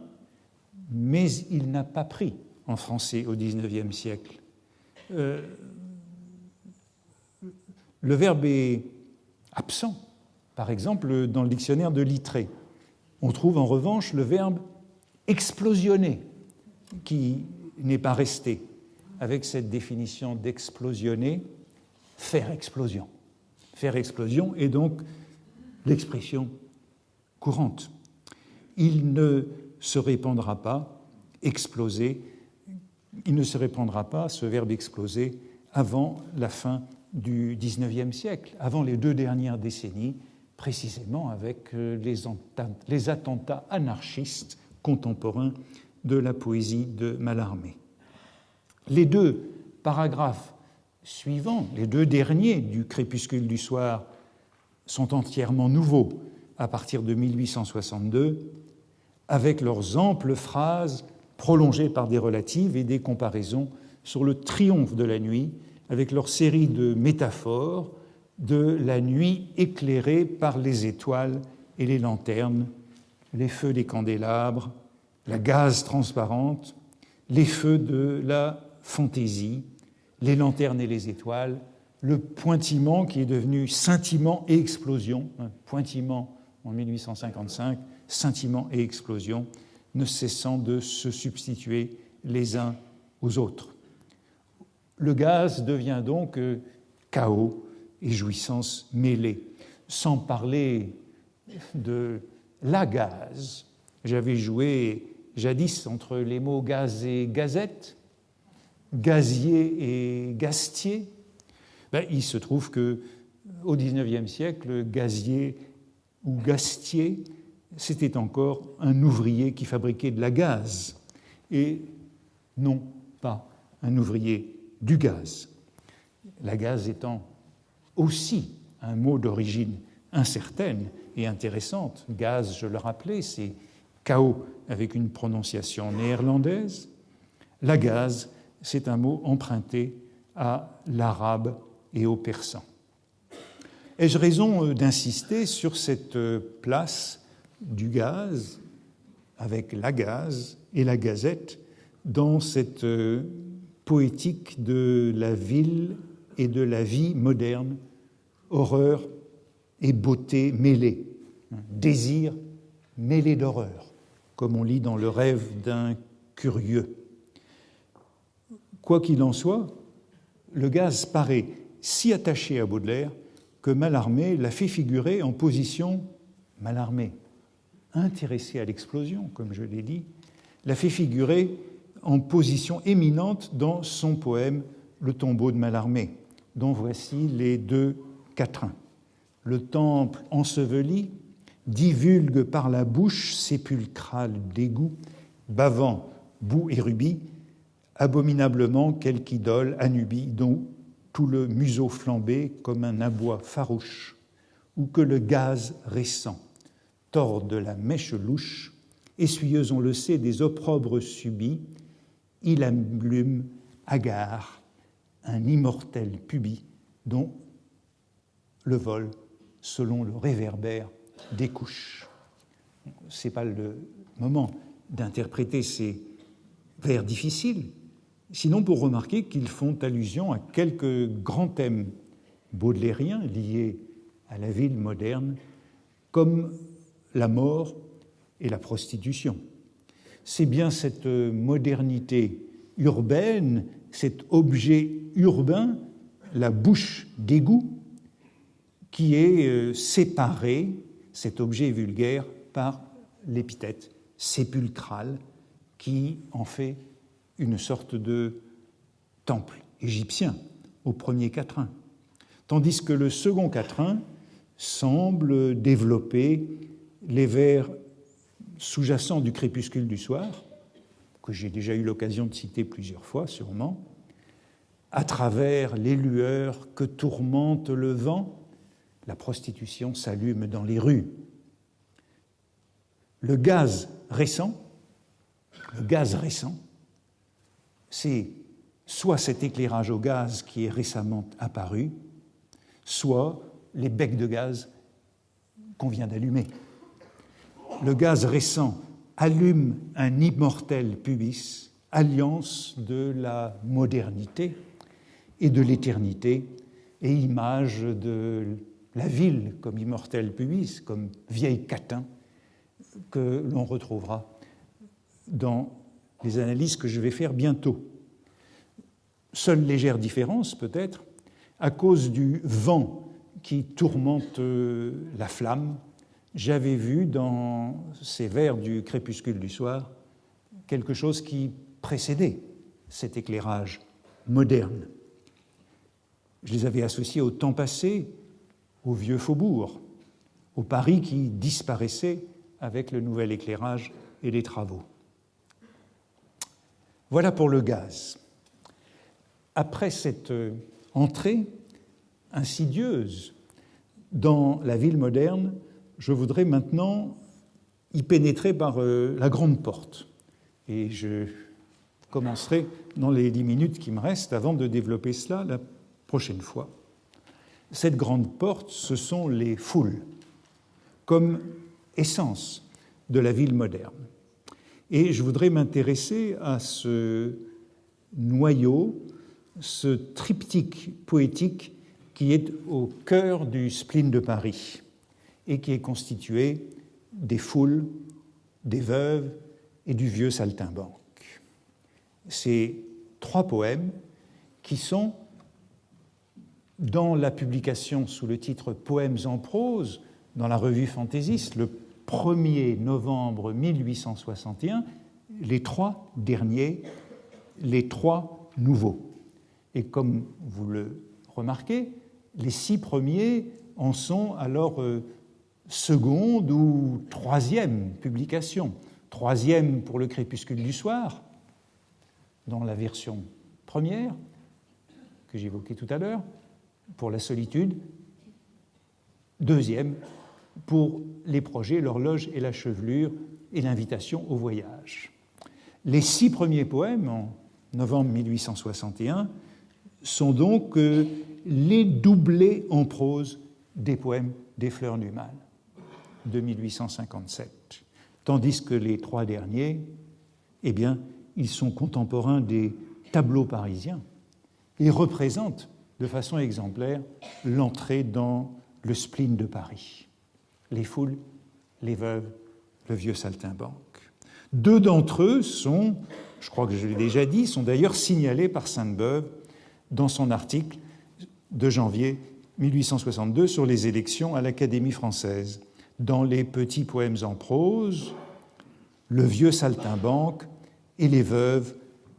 S1: mais il n'a pas pris en français au XIXe siècle. Le verbe est absent, par exemple, dans le dictionnaire de Littré. On trouve en revanche le verbe explosionner, qui n'est pas resté, avec cette définition d'explosionner, faire explosion. Faire explosion est donc l'expression courante. il ne se répandra pas, exploser, il ne se répandra pas, ce verbe exploser, avant la fin du XIXe siècle, avant les 2 dernières décennies, précisément avec les attentats anarchistes contemporains de la poésie de Mallarmé. Les 2 paragraphes suivants, les 2 derniers du Crépuscule du soir, sont entièrement nouveaux à partir de 1862, avec leurs amples phrases prolongées par des relatives et des comparaisons sur le triomphe de la nuit, avec leur série de métaphores de la nuit éclairée par les étoiles et les lanternes, les feux des candélabres, la gaze transparente, les feux de la fantaisie, les lanternes et les étoiles, le pointillement qui est devenu scintillement et explosion, pointillement en 1855, scintillement et explosion, ne cessant de se substituer les uns aux autres. Le gaz devient donc chaos et jouissance mêlée, sans parler de la gaze. J'avais joué jadis entre les mots gaz et gazette, gazier et gastier. Il se trouve qu'au XIXe siècle, gazier ou gastier, c'était encore un ouvrier qui fabriquait de la gaze, et non pas un ouvrier du gaz. La gaze étant aussi un mot d'origine incertaine et intéressante. Gaz, je le rappelais, c'est chaos avec une prononciation néerlandaise. La gaze, c'est un mot emprunté à l'arabe et au persan. Ai-je raison d'insister sur cette place du gaz avec la gaze et la gazette dans cette poétique de la ville et de la vie moderne, horreur et beauté mêlées, désir mêlé d'horreur, comme on lit dans Le rêve d'un curieux. Quoi qu'il en soit, le gaz paraît si attaché à Baudelaire que Mallarmé l'a fait figurer en position, Mallarmé, intéressé à l'explosion, comme je l'ai dit, l'a fait figurer en position éminente dans son poème « Le tombeau de Mallarmé », dont voici les 2 quatrains. Le temple enseveli divulgue par la bouche sépulcrale d'égout, bavant boue et rubis, abominablement quelque idole Anubie dont tout le museau flambé comme un abois farouche, ou que le gaz récent tord de la mèche louche, essuyeuse, on le sait, des opprobres subis, il allume, hagard, un immortel pubis dont le vol, selon le réverbère, découche. Ce n'est pas le moment d'interpréter ces vers difficiles, sinon pour remarquer qu'ils font allusion à quelques grands thèmes baudelairiens liés à la ville moderne, comme la mort et la prostitution. C'est bien cette modernité urbaine, cet objet urbain, la bouche d'égout, qui est séparé, cet objet vulgaire, par l'épithète sépulcrale, qui en fait une sorte de temple égyptien au premier quatrain, tandis que le second quatrain semble développer les vers sous-jacents du Crépuscule du soir, que j'ai déjà eu l'occasion de citer plusieurs fois sûrement, à travers les lueurs que tourmente le vent, la prostitution s'allume dans les rues. Le gaz récent, c'est soit cet éclairage au gaz qui est récemment apparu, soit les becs de gaz qu'on vient d'allumer. Le gaz récent allume un immortel pubis, alliance de la modernité et de l'éternité, et image de la ville comme immortel pubis, comme vieille catin, que l'on retrouvera dans les analyses que je vais faire bientôt. Seule légère différence, peut-être, à cause du vent qui tourmente la flamme, j'avais vu dans ces vers du crépuscule du soir quelque chose qui précédait cet éclairage moderne. Je les avais associés au temps passé, au vieux faubourg, au Paris qui disparaissait avec le nouvel éclairage et les travaux. Voilà pour le gaz. Après cette entrée insidieuse dans la ville moderne, je voudrais maintenant y pénétrer par la grande porte. Et je commencerai dans les 10 minutes qui me restent avant de développer cela la prochaine fois. Cette grande porte, ce sont les foules, comme essence de la ville moderne. Et je voudrais m'intéresser à ce noyau, ce triptyque poétique qui est au cœur du spleen de Paris et qui est constitué des foules, des veuves et du vieux saltimbanque. Ces 3 poèmes qui sont dans la publication sous le titre « Poèmes en prose » dans la revue Fantaisiste, le 1er novembre 1861, les 3 derniers, les 3 nouveaux. Et comme vous le remarquez, les 6 premiers en sont alors seconde ou 3e publication. 3e pour le crépuscule du soir, dans la version première, que j'évoquais tout à l'heure, pour la solitude. 2e pour les projets, l'horloge et la chevelure et l'invitation au voyage. Les 6 premiers poèmes, en novembre 1861, sont donc les doublés en prose des poèmes des Fleurs du Mal de 1857. Tandis que les 3 derniers, eh bien, ils sont contemporains des tableaux parisiens et représentent de façon exemplaire l'entrée dans le spleen de Paris. Les foules, les veuves, le vieux saltimbanque. 2 d'entre eux sont, je crois que je l'ai déjà dit, sont d'ailleurs signalés par Sainte-Beuve dans son article de janvier 1862 sur les élections à l'Académie française. Dans les petits poèmes en prose, le vieux saltimbanque et les veuves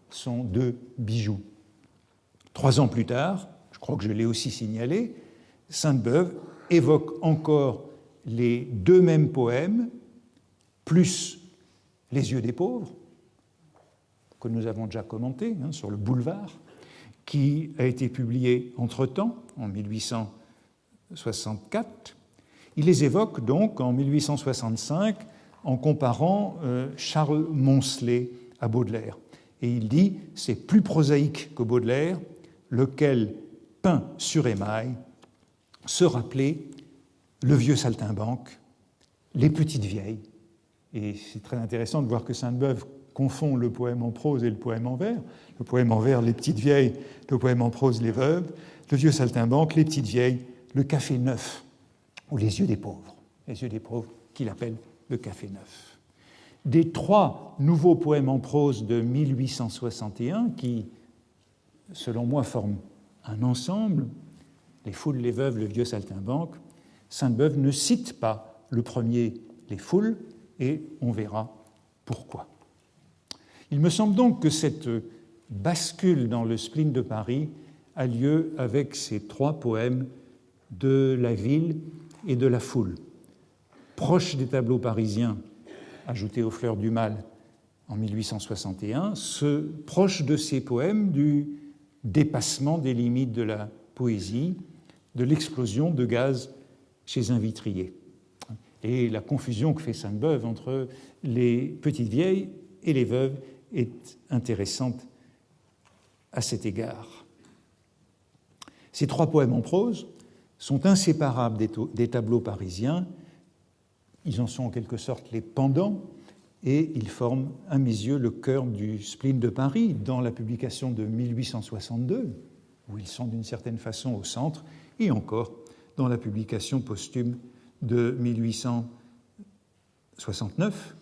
S1: sont 2 bijoux. 3 ans plus tard, je crois que je l'ai aussi signalé, Sainte-Beuve évoque encore les 2 mêmes poèmes, plus Les yeux des pauvres, que nous avons déjà commenté sur le boulevard, qui a été publié entre-temps, en 1864. Il les évoque donc en 1865 en comparant Charles Moncelet à Baudelaire. Et il dit « C'est plus prosaïque que Baudelaire, lequel peint sur émail se rappelait le vieux saltimbanque, les petites vieilles. » Et c'est très intéressant de voir que Sainte-Beuve confond le poème en prose et le poème en vers. Le poème en vers, les petites vieilles, le poème en prose, les veuves, le vieux saltimbanque, les petites vieilles, le café neuf, ou les yeux des pauvres qu'il appelle le café neuf. Des 3 nouveaux poèmes en prose de 1861 qui, selon moi, forment un ensemble, les foules, les veuves, le vieux saltimbanque, Sainte-Beuve ne cite pas le premier, les foules, et on verra pourquoi. Il me semble donc que cette bascule dans le spleen de Paris a lieu avec ces 3 poèmes de la ville et de la foule. Proche des tableaux parisiens, ajoutés aux Fleurs du Mal en 1861, proche de ces poèmes du dépassement des limites de la poésie, de l'explosion de gaz chez un vitrier. Et la confusion que fait Sainte-Beuve entre les petites vieilles et les veuves est intéressante à cet égard. Ces 3 poèmes en prose sont inséparables des tableaux parisiens. Ils en sont en quelque sorte les pendants et ils forment, à mes yeux, le cœur du spleen de Paris dans la publication de 1862, où ils sont d'une certaine façon au centre, et encore dans la publication posthume de 1869.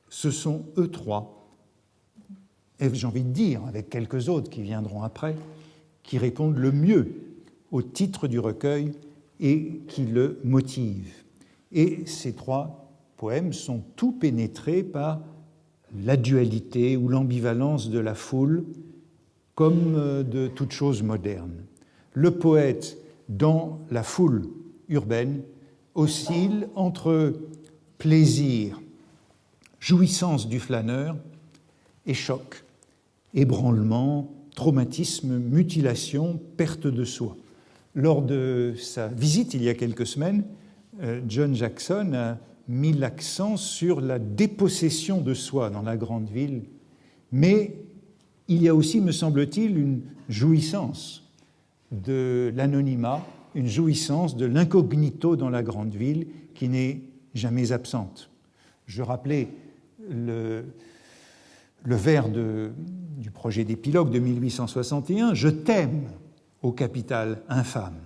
S1: Ce sont eux 3, et j'ai envie de dire, avec quelques autres qui viendront après, qui répondent le mieux au titre du recueil et qui le motivent. Et ces trois poèmes sont tout pénétrés par la dualité ou l'ambivalence de la foule, comme de toute chose moderne. Le poète, dans la foule urbaine, oscille entre plaisir, jouissance du flâneur et choc, ébranlement, traumatisme, mutilation, perte de soi. Lors de sa visite il y a quelques semaines, John Jackson a mis l'accent sur la dépossession de soi dans la grande ville, mais il y a aussi, me semble-t-il, une jouissance de l'anonymat, une jouissance de l'incognito dans la grande ville qui n'est jamais absente. Je rappelais le vers du projet d'épilogue de 1861, « Je t'aime, ô capitale infâme ».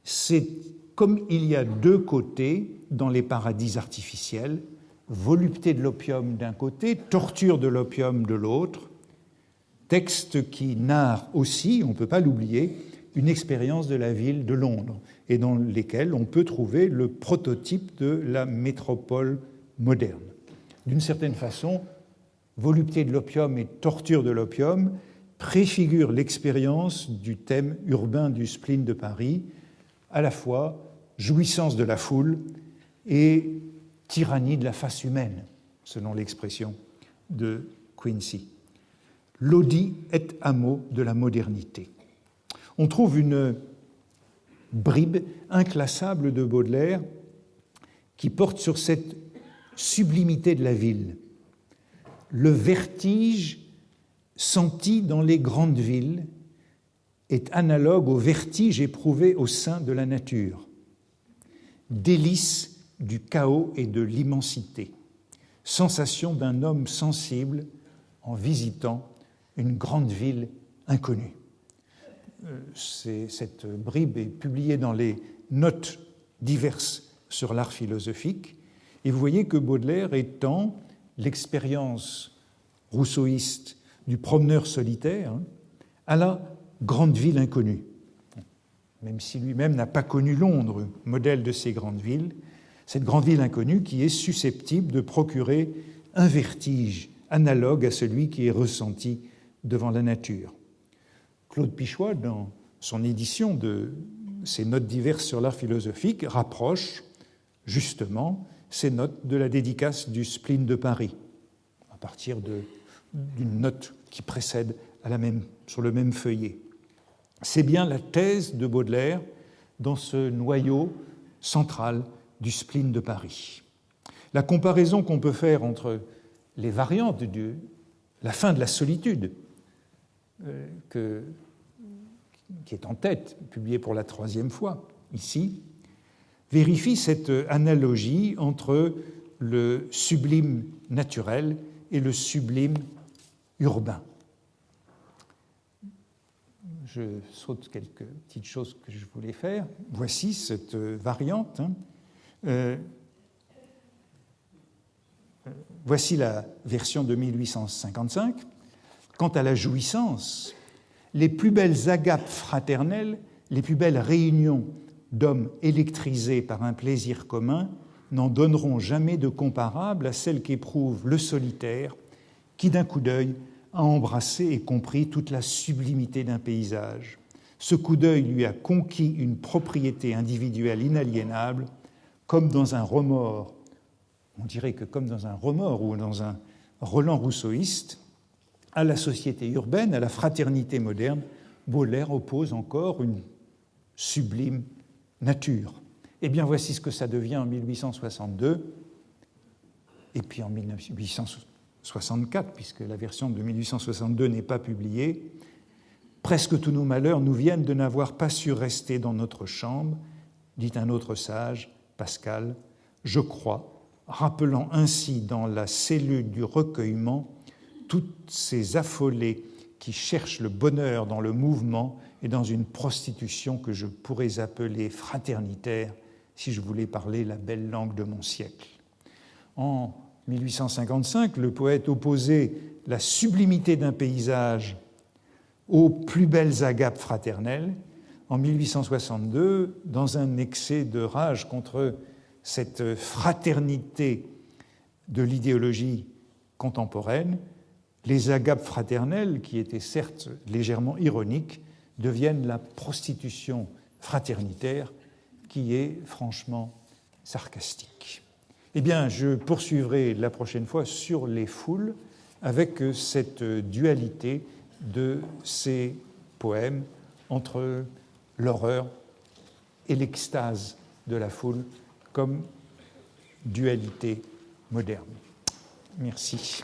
S1: C'est comme il y a deux côtés dans les paradis artificiels, volupté de l'opium d'un côté, torture de l'opium de l'autre, texte qui narre aussi, on ne peut pas l'oublier, une expérience de la ville de Londres et dans lesquelles on peut trouver le prototype de la métropole moderne. D'une certaine façon, volupté de l'opium et torture de l'opium préfigurent l'expérience du thème urbain du spleen de Paris, à la fois jouissance de la foule et tyrannie de la face humaine, selon l'expression de Quincy. L'audi et amo de la modernité. On trouve une bribe inclassable de Baudelaire qui porte sur cette sublimité de la ville. Le vertige senti dans les grandes villes est analogue au vertige éprouvé au sein de la nature. Délice du chaos et de l'immensité. Sensation d'un homme sensible en visitant une grande ville inconnue. Cette bribe est publiée dans les notes diverses sur l'art philosophique, et vous voyez que Baudelaire étend l'expérience rousseauiste du promeneur solitaire à la grande ville inconnue. Même si lui-même n'a pas connu Londres, modèle de ces grandes villes, cette grande ville inconnue qui est susceptible de procurer un vertige analogue à celui qui est ressenti devant la nature. Claude Pichois, dans son édition de ses notes diverses sur l'art philosophique, rapproche justement ces notes de la dédicace du spleen de Paris, à partir d'une note qui précède sur le même feuillet. C'est bien la thèse de Baudelaire dans ce noyau central du spleen de Paris. La comparaison qu'on peut faire entre les variantes de la fin de la solitude, qui est en tête, publiée pour la 3e fois ici, vérifie cette analogie entre le sublime naturel et le sublime urbain. Je saute quelques petites choses que je voulais faire. Voici cette variante. Voici la version de 1855. Quant à la jouissance, les plus belles agapes fraternelles, les plus belles réunions d'hommes électrisés par un plaisir commun n'en donneront jamais de comparable à celle qu'éprouve le solitaire qui, d'un coup d'œil, a embrassé et compris toute la sublimité d'un paysage. Ce coup d'œil lui a conquis une propriété individuelle inaliénable, comme dans un remords, on dirait que comme dans un remords ou dans un Roland rousseauiste, à la société urbaine, à la fraternité moderne, Baudelaire oppose encore une sublime nature. Eh bien, voici ce que ça devient en 1862, et puis en 1864, puisque la version de 1862 n'est pas publiée. Presque tous nos malheurs nous viennent de n'avoir pas su rester dans notre chambre, dit un autre sage, Pascal, je crois, rappelant ainsi dans la cellule du recueillement toutes ces affolés qui cherchent le bonheur dans le mouvement et dans une prostitution que je pourrais appeler fraternitaire si je voulais parler la belle langue de mon siècle. En 1855, le poète opposait la sublimité d'un paysage aux plus belles agapes fraternelles. En 1862, dans un excès de rage contre cette fraternité de l'idéologie contemporaine, les agapes fraternelles, qui étaient certes légèrement ironiques, deviennent la prostitution fraternitaire qui est franchement sarcastique. Eh bien, je poursuivrai la prochaine fois sur les foules avec cette dualité de ces poèmes entre l'horreur et l'extase de la foule comme dualité moderne. Merci.